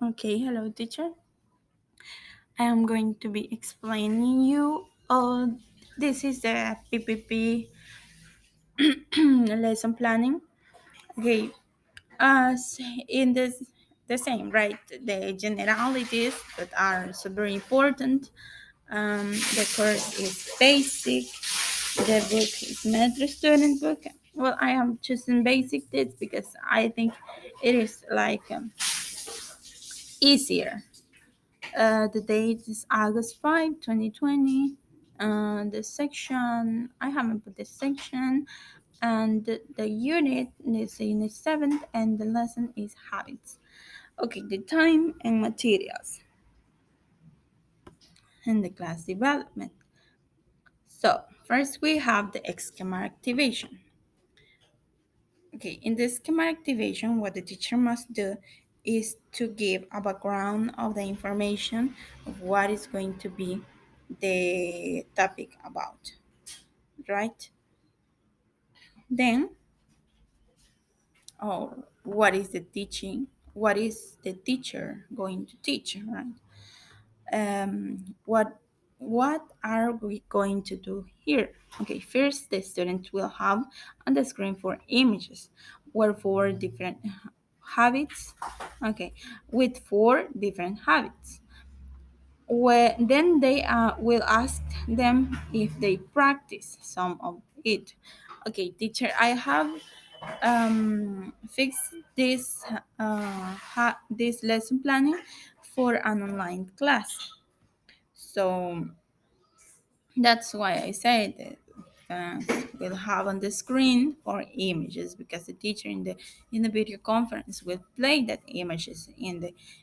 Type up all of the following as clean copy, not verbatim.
Okay, hello teacher. I am going to be explaining you all. This is the PPP lesson planning. Okay, as in this the same, right? The generalities that are so very important. The course is basic. The book is Metro Student book. Well, I am choosing basic this because I think it is like easier. The date is August 5, 2020. The section, I haven't put the section, and the unit is unit 7, and the lesson is habits. Okay, the time and materials and the class development. So, first we have the schema activation. Okay, in the schema activation, what the teacher must do is to give a background of the information of what is going to be the topic about, right? Then, or what is the teaching? What is the teacher going to teach, right? What are we going to do here? Okay, first the student will have on the screen 4 images, where 4 different habits. Okay, with 4 different habits. Then they will ask them if they practice some of it. Okay, teacher, I have fixed this lesson planning for an online class. So that's why I said that we'll have on the screen 4 images because the teacher in the video conference will play that images in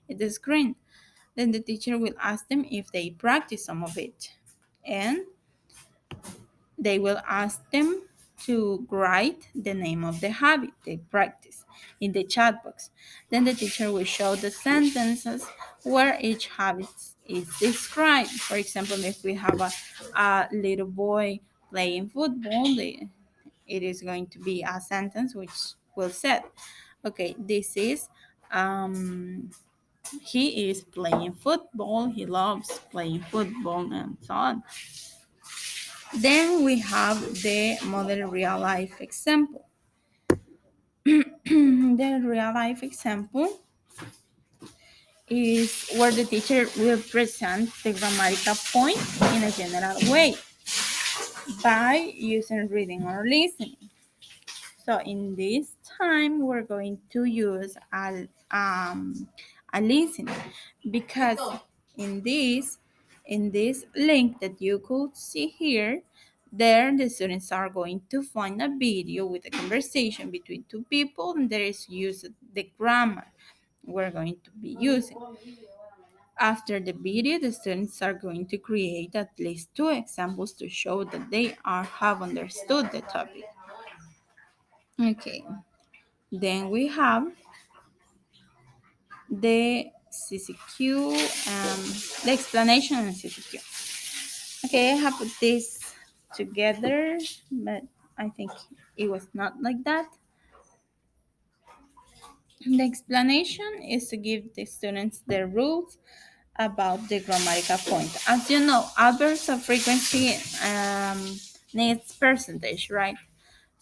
the screen. Then the teacher will ask them if they practice some of it, and they will ask them to write the name of the habit they practice in the chat box. Then the teacher will show the sentences where each habit is described. For example, if we have a little boy playing football, it is going to be a sentence which will say, okay, this is he is playing football, he loves playing football, and so on. Then we have the model real life example. The real life example is where the teacher will present the grammatical point in a general way by using reading or listening. So in this time, we're going to use a listening because in this link that you could see here, there the students are going to find a video with a conversation between 2 people, and there is used the grammar we're going to be using. After the video, the students are going to create at least 2 examples to show that they have understood the topic. Okay, then we have the CCQ, the explanation and CCQ. Okay, I have put this together, but I think it was not like that. The explanation is to give the students the rules about the grammatical point. As you know, adverbs of frequency needs percentage, right?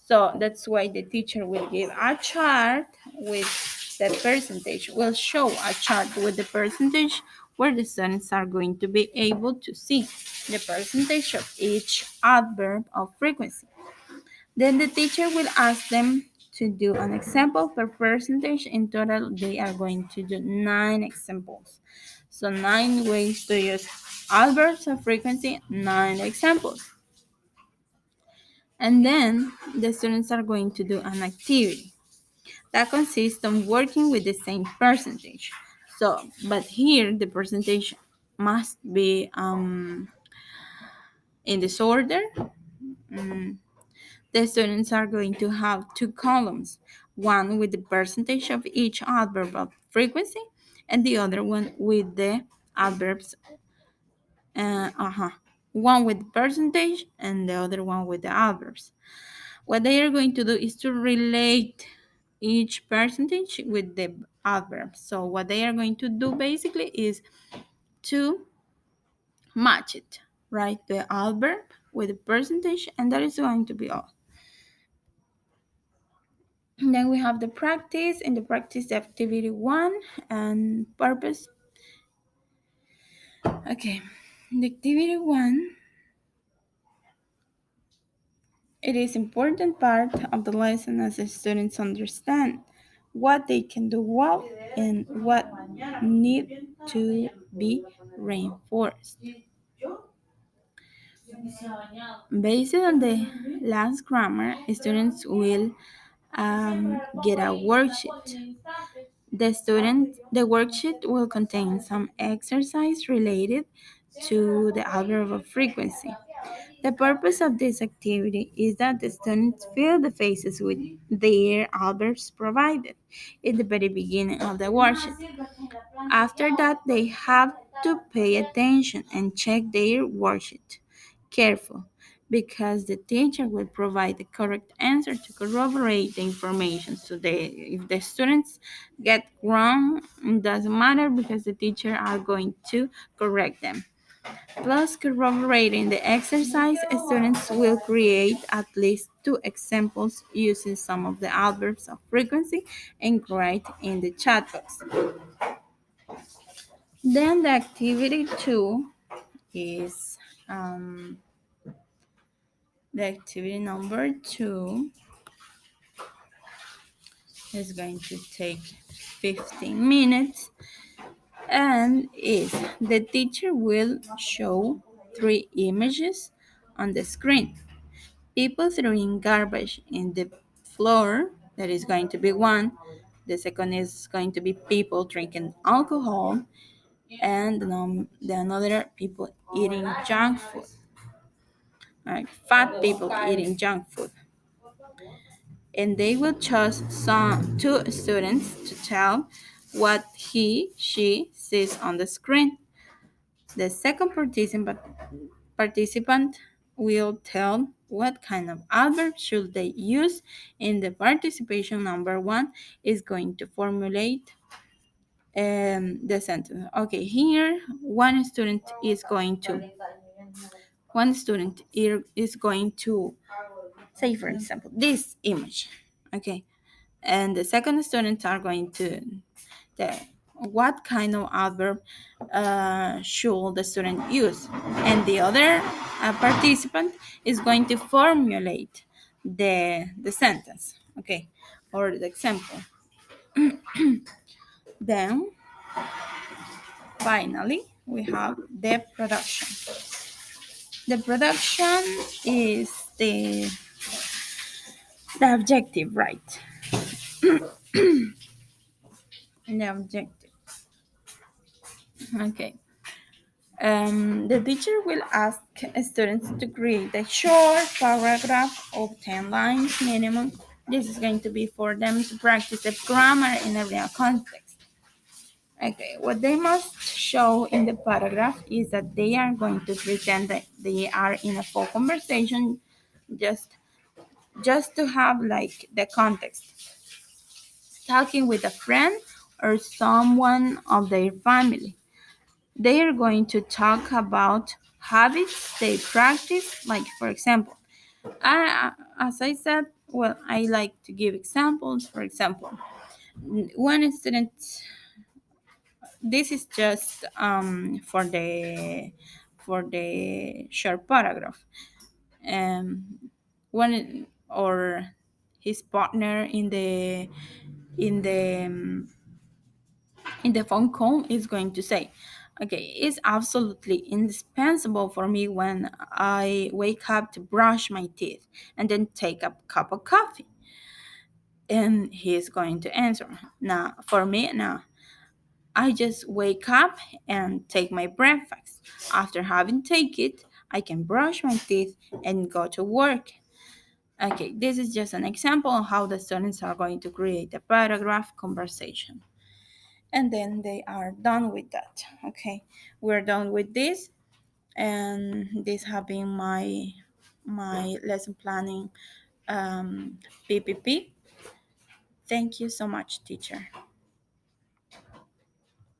So that's why the teacher will give a chart with the percentage, will show a chart with the percentage where the students are going to be able to see the percentage of each adverb of frequency. Then the teacher will ask them to do an example per percentage. In total, they are going to do 9 examples. So 9 ways to use adverbs of frequency, 9 examples. And then the students are going to do an activity that consists of working with the same percentage. So, but here the percentage must be in this order. Mm, the students are going to have 2 columns, one with the percentage of each adverb of frequency, and the other one with the adverbs. One with percentage and the other one with the adverbs. What they are going to do is to relate each percentage with the adverb. So what they are going to do basically is to match it, right? The adverb with the percentage, and that is going to be all. And then we have the practice. In the practice, the activity 1 and purpose. Okay, the activity 1, it is important part of the lesson as the students understand what they can do well and what need to be reinforced. Based on the last grammar, students will get a worksheet. The worksheet will contain some exercise related to the adverb of frequency. The purpose of this activity is that the students fill the faces with their adverbs provided in the very beginning of the worksheet. After that, they have to pay attention and check their worksheet careful because the teacher will provide the correct answer to corroborate the information. So if the students get wrong, it doesn't matter because the teacher are going to correct them. Plus corroborating the exercise, students will create at least 2 examples using some of the adverbs of frequency and write in the chat box. Then the activity 2 is the activity number 2 is going to take 15 minutes and is the teacher will show 3 images on the screen. People throwing garbage in the floor, that is going to be one. The second is going to be people drinking alcohol, and the another people eating junk food, like fat people eating junk food. And they will choose 2 students to tell what she sees on the screen. The second participant will tell what kind of adverb should they use, and the participation number 1 is going to formulate the sentence. Okay, here one student is going to say, for example, this image. Okay, and the second students are going to tell what kind of adverb should the student use, and the other participant is going to formulate the sentence, okay, or the example. Then finally we have the production. The production is the objective, right? The objective. Okay. The teacher will ask students to create a short paragraph of 10 lines minimum. This is going to be for them to practice the grammar in a real context. Okay, what they must show in the paragraph is that they are going to pretend that they are in a full conversation, just just to have like the context, talking with a friend or someone of their family. They are going to talk about habits they practice, like for example, as I said, well, I like to give examples. For example, one student, this is just for the short paragraph. One or his partner in the um, in the phone call is going to say, okay, it's absolutely indispensable for me when I wake up to brush my teeth and then take a cup of coffee. And he's going to answer, now for me, now I just wake up and take my breakfast. After having taken it, I can brush my teeth and go to work. Okay, this is just an example of how the students are going to create a paragraph conversation. And then they are done with that. Okay, we're done with this, and this have been my lesson planning PPP. Thank you so much, teacher.